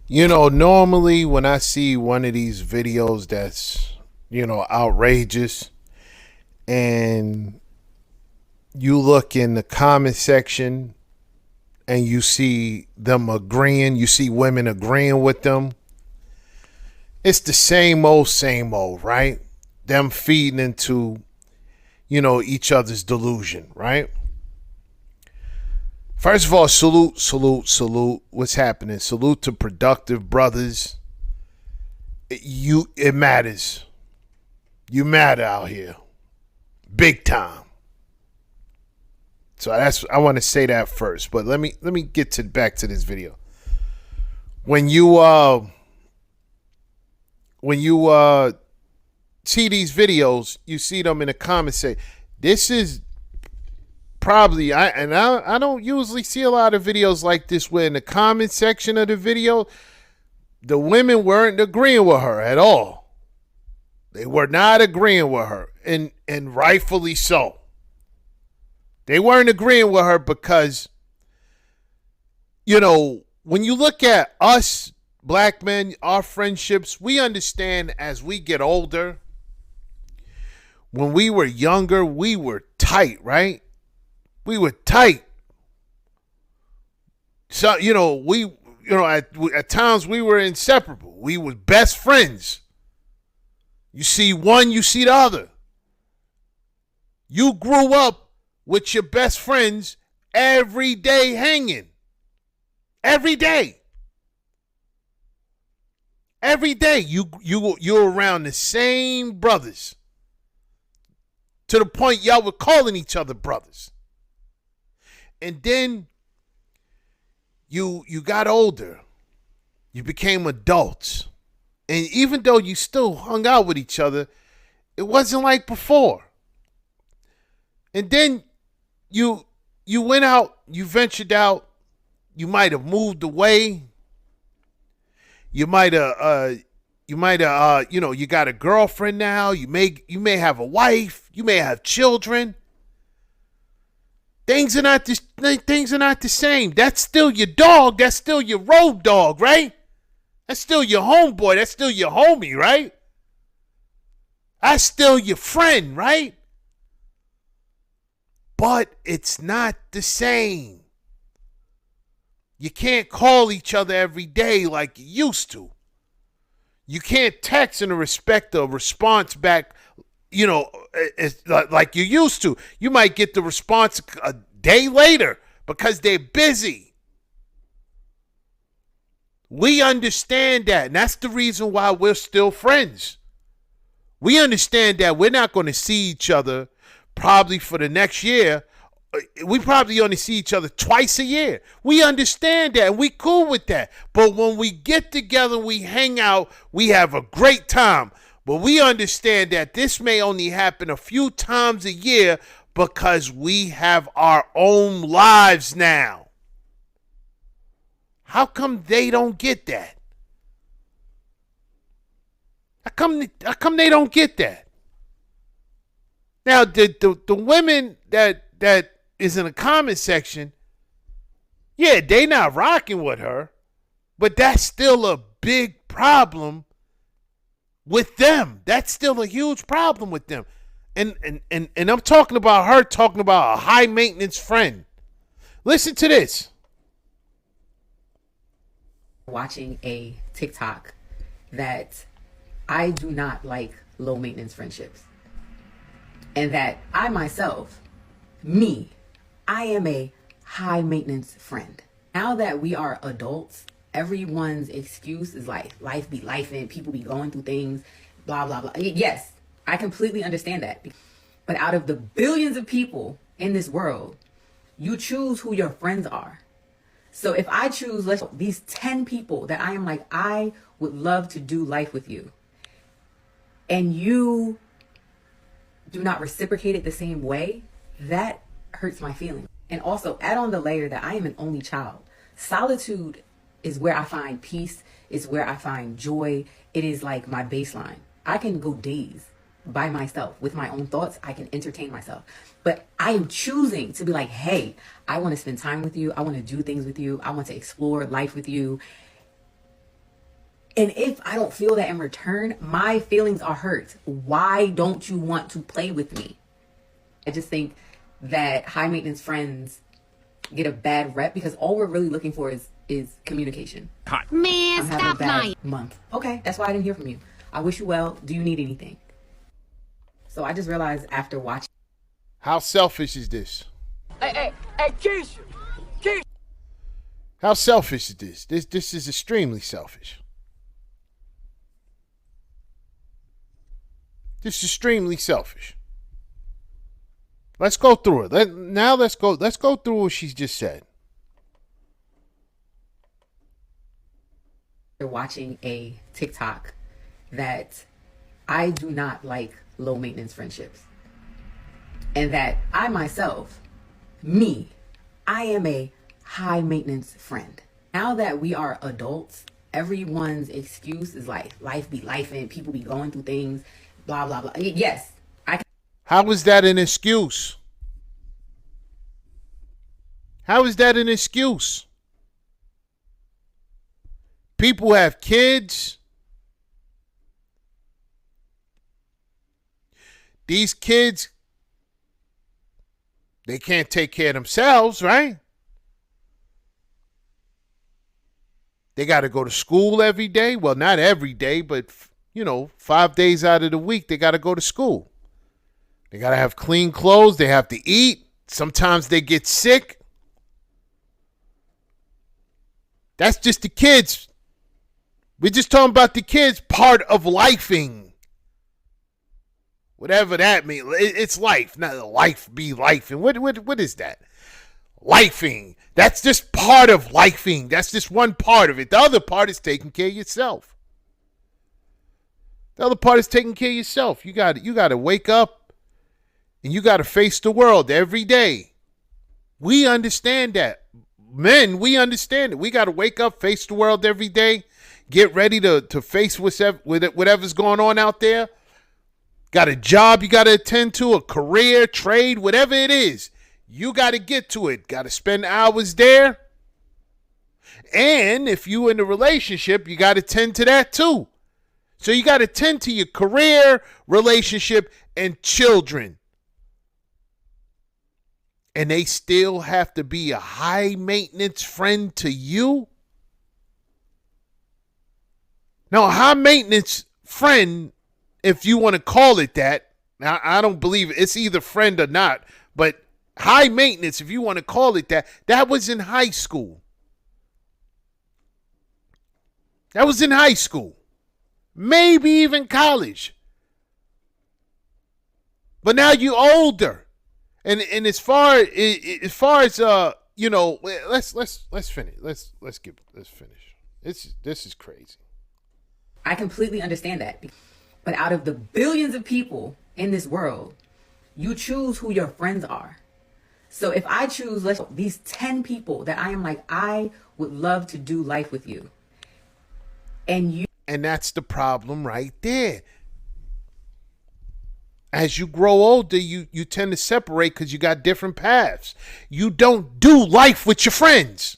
Normally when I see one of these videos that's, outrageous, and you look in the comment section and you see them agreeing, you see women agreeing with them, it's the same old, right? Them feeding into, each other's delusion, right? First of all, salute, salute, salute. What's happening? Salute to productive brothers. It matters. You matter out here, big time. So I want to say that first. But let me get to back to this video. When you see these videos, you see them in the comments say, "This is probably I don't usually see a lot of videos like this where in the comment section of the video the women weren't agreeing with her at all. They were not agreeing with her, and rightfully so. They weren't agreeing with her because, when you look at us black men, our friendships, we understand as we get older. When we were younger, we were tight, right? We were tight. So, at times we were inseparable. We were best friends. You see one, you see the other. You grew up with your best friends every day hanging. Every day. Every day you're around the same brothers. To the point y'all were calling each other brothers. And then you got older. You became adults. And even though you still hung out with each other, it wasn't like before. And then you went out, you ventured out, you might have moved away. You might have you got a girlfriend now, you may have a wife, you may have children. Things are not the same. That's still your dog, that's still your road dog, right? That's still your homeboy. That's still your homie, right? That's still your friend, right? But it's not the same. You can't call each other every day like you used to. You can't text and expect a response back, like you used to. You might get the response a day later because they're busy. We understand that, and that's the reason why we're still friends. We understand that we're not going to see each other probably for the next year. We probably only see each other twice a year. We understand that, and we cool with that. But when we get together, we hang out, we have a great time. But we understand that this may only happen a few times a year because we have our own lives now. How come they don't get that? How come they don't get that? Now, the women that is in the comment section, yeah, they not rocking with her, but that's still a big problem with them. That's still a huge problem with them. And I'm talking about her talking about a high maintenance friend. Listen to this. Watching a TikTok that I do not like low maintenance friendships. And that I myself, I am a high maintenance friend. Now that we are adults, everyone's excuse is like life be lifing, people be going through things, blah, blah, blah. Yes, I completely understand that. But out of the billions of people in this world, you choose who your friends are. So if I choose these 10 people that I am like, I would love to do life with you, and you do not reciprocate it the same way, that hurts my feelings. And also add on the layer that I am an only child. Solitude is where I find peace, is where I find joy. It is like my baseline. I can go days by myself with my own thoughts. I can entertain myself. But I am choosing to be like, hey, I want to spend time with you. I want to do things with you. I want to explore life with you. And if I don't feel that in return, my feelings are hurt. Why don't you want to play with me? I just think that high maintenance friends get a bad rep because all we're really looking for is communication. Man, I'm having a stop bad lying. month. Okay, that's why I didn't hear from you. I wish you well. Do you need anything? So I just realized after watching. How selfish is this? Hey, Keisha. How selfish is this? This is extremely selfish. This is extremely selfish. Let's go through it. Let's go through what she's just said. You're watching a TikTok that I do not like low maintenance friendships. And that I myself, I am a high maintenance friend. Now that we are adults, everyone's excuse is like life be life and people be going through things, blah, blah, blah. Yes, I can. How is that an excuse? How is that an excuse? People have kids. These kids, they can't take care of themselves, right? They got to go to school every day. Well, not every day, but, 5 days out of the week, they got to go to school. They got to have clean clothes. They have to eat. Sometimes they get sick. That's just the kids. We're just talking about the kids, part of lifing. Whatever that means. It's life, not life be life. And what is that? Lifing. That's just part of lifing. That's just one part of it. The other part is taking care of yourself. The other part is taking care of yourself. You got to wake up and you got to face the world every day. We understand that. Men, we understand it. We got to wake up, face the world every day, get ready to face whatever's going on out there. Got a job you got to attend to, a career, trade, whatever it is. You got to get to it. Got to spend hours there. And if you in a relationship, you got to tend to that too. So you got to tend to your career, relationship, and children. And they still have to be a high maintenance friend to you? Now, a high maintenance friend, if you want to call it that, now I don't believe it. It's either friend or not, but high maintenance, if you want to call it that, that was in high school. That was in high school. Maybe even college. But now you're older. And as far as let's finish. Let's finish. This is crazy. I completely understand that. But out of the billions of people in this world, you choose who your friends are. So if I choose these 10 people that I am like, I would love to do life with you. And that's the problem right there. As you grow older, you tend to separate because you got different paths. You don't do life with your friends.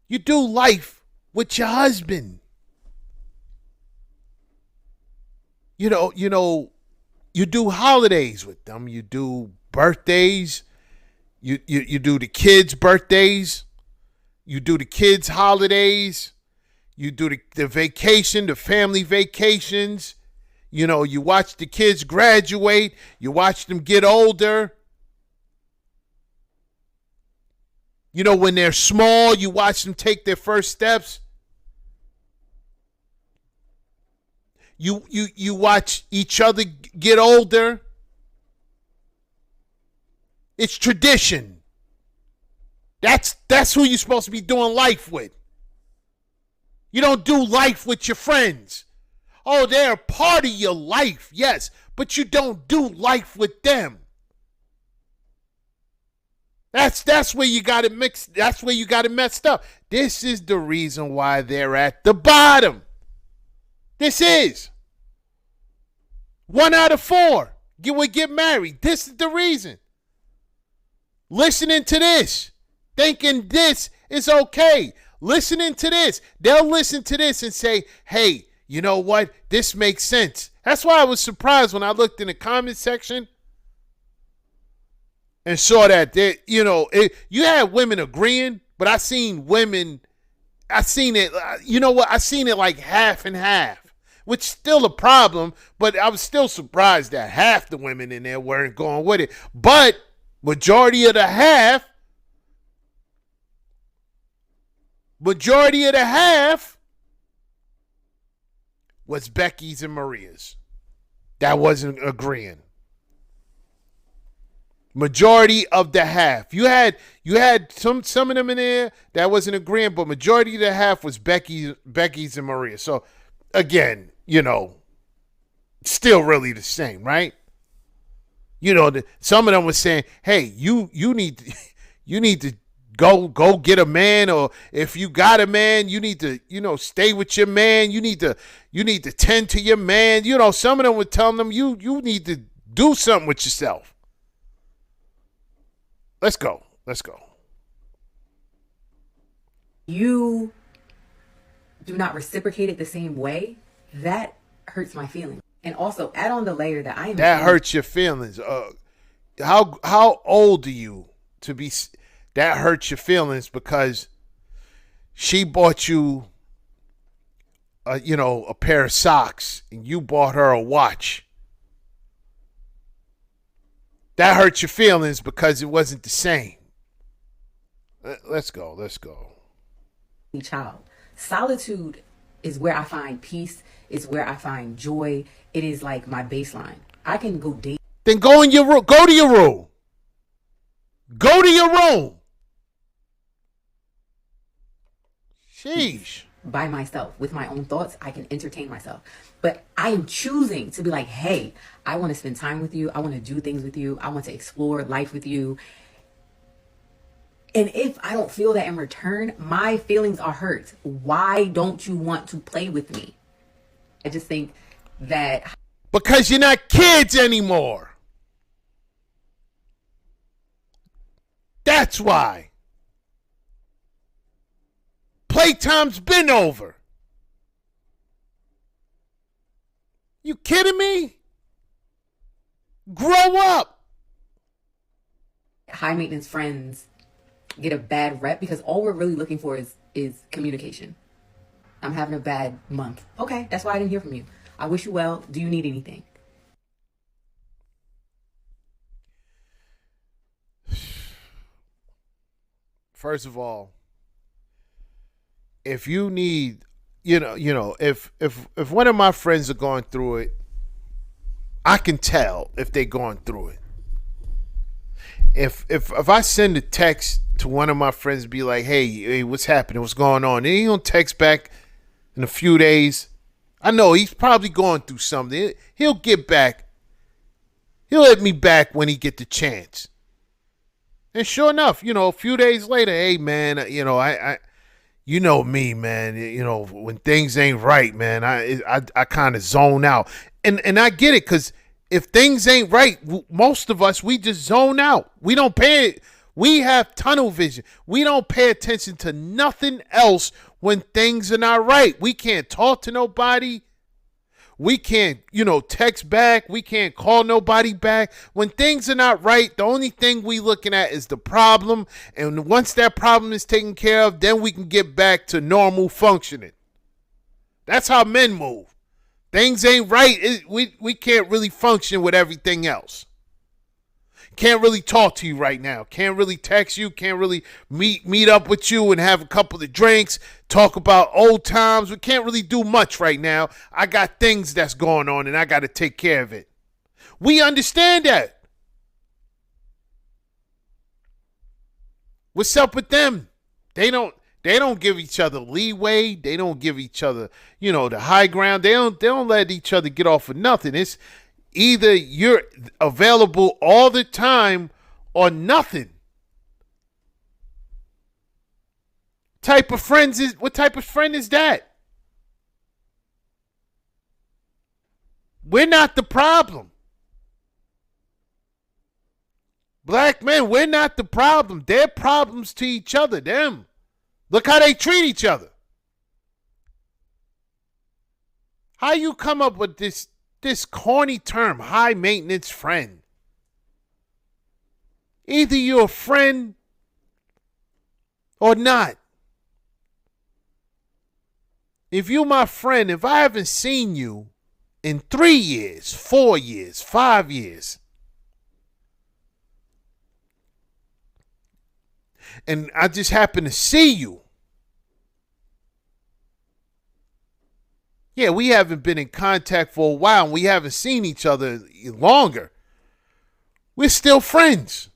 You do life with your husband. You do holidays with them. You do birthdays. You do the kids' birthdays. You do the kids' holidays. You do the vacation, the family vacations. You watch the kids graduate. You watch them get older. When they're small, you watch them take their first steps. You watch each other get older. It's tradition. That's who you're supposed to be doing life with. You don't do life with your friends. Oh, they're a part of your life, yes, but you don't do life with them. That's where you got it mixed. That's where you got it messed up. This is the reason why they're at the bottom. This is 1 out of 4 would get married. This is the reason. Listening to this, thinking this is okay. listening to this, they'll listen to this and say, hey, you know what? This makes sense. That's why I was surprised when I looked in the comment section and saw that, you had women agreeing, but I seen it, you know what? I seen it like half and half, which is still a problem, but I was still surprised that half the women in there weren't going with it. But majority of the half was Becky's and Maria's. That wasn't agreeing. Majority of the half. You had some of them in there that wasn't agreeing, but majority of the half was Becky's and Maria. So again, still really the same, right? Some of them was saying, "Hey, you need to go get a man, or if you got a man, you need to stay with your man. You need to tend to your man." Some of them were telling them you need to do something with yourself. Let's go. You do not reciprocate it the same way. That hurts my feelings. And also add on the layer that I am. That hurts your feelings. How old are you to be? That hurts your feelings because she bought you, a pair of socks, and you bought her a watch. That hurts your feelings because it wasn't the same. Let's go. Child. Solitude is where I find peace. It's where I find joy. It is like my baseline. I can go date. Then go in your room. Go to your room. Go to your room. Sheesh. By myself with my own thoughts. I can entertain myself, but I am choosing to be like, hey, I want to spend time with you. I want to do things with you. I want to explore life with you. And if I don't feel that in return, my feelings are hurt. Why don't you want to play with me? I just think that because you're not kids anymore. That's why. Playtime's been over. You kidding me? Grow up. high maintenance friends get a bad rep because all we're really looking for is communication. I'm having a bad month. Okay, that's why I didn't hear from you. I wish you well. Do you need anything? First of all, if you need, if one of my friends are going through it, I can tell if they're going through it. If I send a text to one of my friends, be like, hey, what's happening? What's going on? And he don't text back in a few days. I know he's probably going through something. He'll get back. He'll hit me back when he get the chance. And sure enough, a few days later, hey man, I you know me, man. When things ain't right, man, I kind of zone out, and I get it, because if things ain't right, most of us, we just zone out. We don't pay. We have tunnel vision. We don't pay attention to nothing else when things are not right. We can't talk to nobody. We can't, text back. We can't call nobody back. When things are not right, the only thing we looking at is the problem. And once that problem is taken care of, then we can get back to normal functioning. That's how men move. Things ain't right. We can't really function with everything else. Can't really talk to you right now. Can't really text you. Can't really meet up with you and have a couple of drinks. Talk about old times. We can't really do much right now. I got things that's going on and I got to take care of it. We understand that. What's up with them? They don't give each other leeway. They don't give each other, the high ground. They don't let each other get off of nothing. It's either you're available all the time or nothing. What type of friend is that? We're not the problem. Black men, we're not the problem. They're problems to each other, them. Look how they treat each other. How you come up with this corny term, high maintenance friend? Either you're a friend or not. If you're my friend, if I haven't seen you in 3 years, 4 years, 5 years, and I just happen to see you, yeah, we haven't been in contact for a while and we haven't seen each other longer, we're still friends.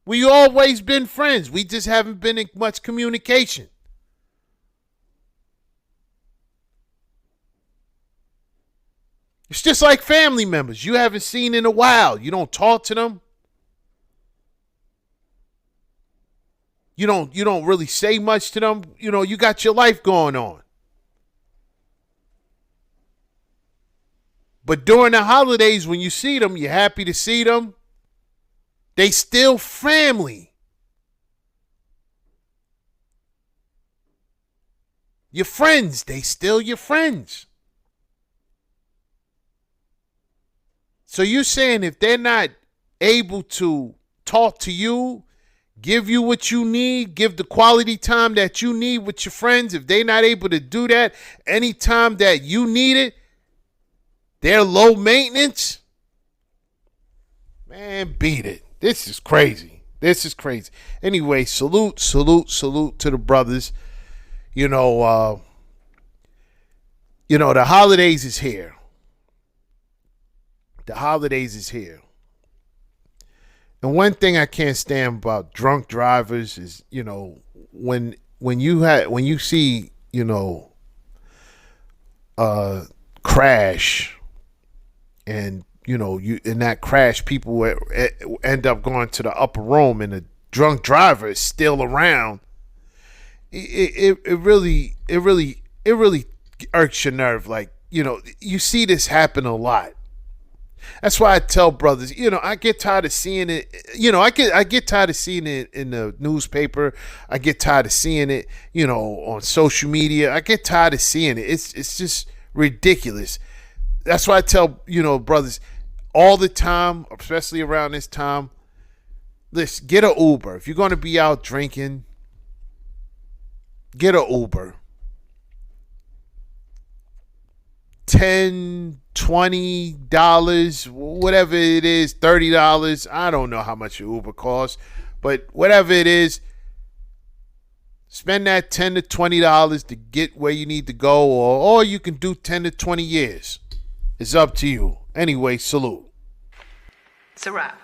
We always been friends. We just haven't been in much communication. It's just like family members you haven't seen in a while. You don't talk to them. You don't really say much to them. You know, you got your life going on. But during the holidays, when you see them, you're happy to see them. They still family. Your friends, they still your friends. So you're saying if they're not able to talk to you, give you what you need, give the quality time that you need with your friends, if they're not able to do that anytime that you need it, they're low maintenance? Man, beat it. This is crazy. This is crazy. Anyway, salute to the brothers. You know, the holidays is here. The holidays is here. And one thing I can't stand about drunk drivers is, you know, when you see, you know, crash, and you know, in that crash, people end up going to the upper room, and the drunk driver is still around. It really irks your nerve. Like, you know, you see this happen a lot. That's why I tell brothers, you know, I get tired of seeing it. You know, I get tired of seeing it in the newspaper. I get tired of seeing it, you know, on social media. I get tired of seeing it. It's just ridiculous. That's why I tell, you know, brothers all the time, especially around this time, listen, get an Uber. If you're going to be out drinking, get an Uber. $10, $20, whatever it is, $30. I don't know how much your Uber costs, but whatever it is, spend that $10 to $20 to get where you need to go, or you can do 10 to 20 years. It's up to you. Anyway, salute. It's a wrap.